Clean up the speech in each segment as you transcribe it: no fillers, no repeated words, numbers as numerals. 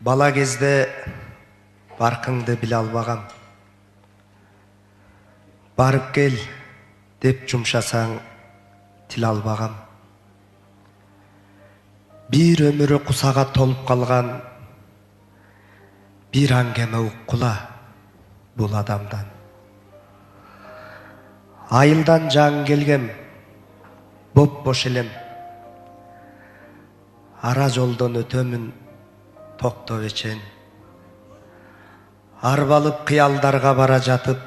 Бала кезде баркыңды биле албагам. Барып кел деп жумшасаң тил албагам. Бир өмүрү кусага толуп калган, бир аңгеме уккула бул адамдан. Айылдан жаңы келгем, боп-бош элем. Ара жолдон өтөмүн токтоп эчен. Арбалып кыялдарга бара жатып,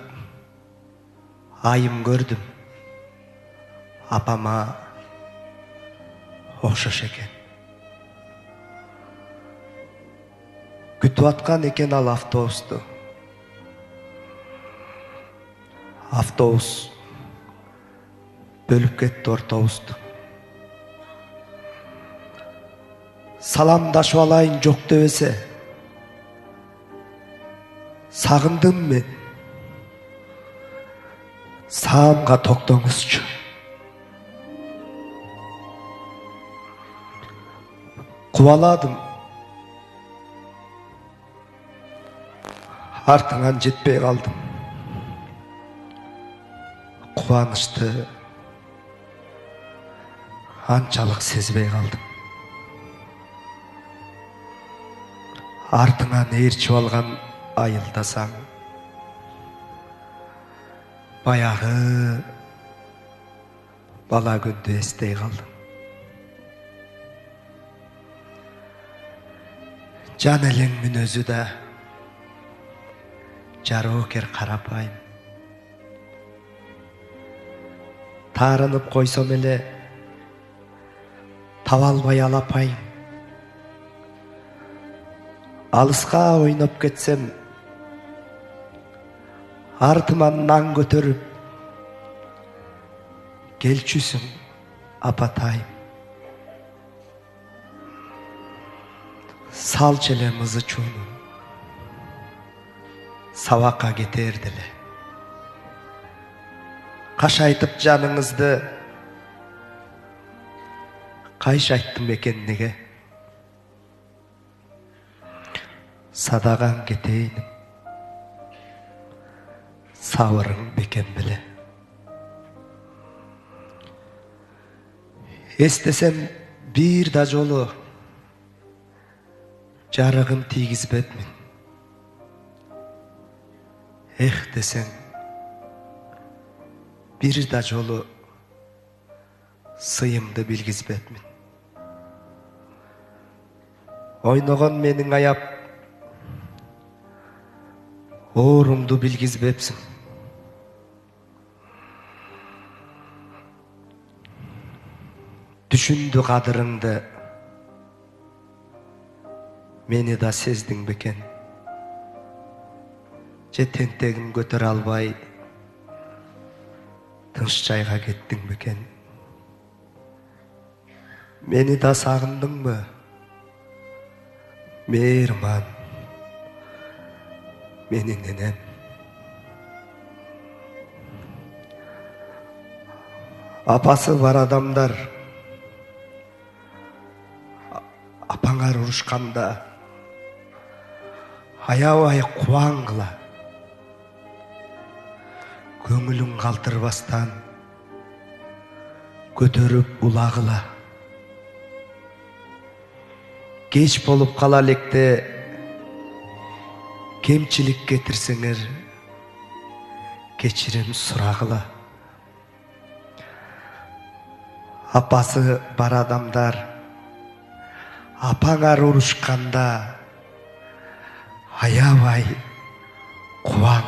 айым көрдүм. Апама окшош экен. Күтүп аткан экен ал автобусту. Автобус бөлүп кетти ортобузду. Саламдашып алайын жок дебесе, сагындым мен. Саамга токтоңузчу. Кубаладым. Артыңан жетпей калдым. Кубанычты анчалык сезбей калдым. Артыңан ээрчип алган айылдасаң, баягы бала күндү эстей калдым. Жан элең мүнөзү да жароокер карапайым. Таарынып койсом эле таба албай алапайым. Алыска ойноп кетсем, артыман нан көтөрүп, келчүсүң апатайым. Салчу эле мызы чууну, сабакка кетер деле. Кашайтып жаныңызды, кайшайттым экен неге? Садаган кетейин, сабырың бекен беле. Эстесем бир да жолу жарыгын тийгизбедмин. Эх десең, бир да жолу сыйымды билгизбедмин. Ойногон менин аяп, оорумду билгизбепсиң. Түшүндү кадырыңды, мени да сездиң бекен. Же тентегин көтөрө албай, тынч жайга кеттиң бекен. Мени да сагындыңбы? Мээрман менин энем. Апасы бар адамдар апаңар урушканда аябай кубаңгыла, көңүлүң калтырбастан көтөрүп улагыла. Кеч болуп кала электе кемчилик кетирсеңер, кечирим сурагыла. Апасы бар адамдар апаңар урушканда аябай кубаңгыла.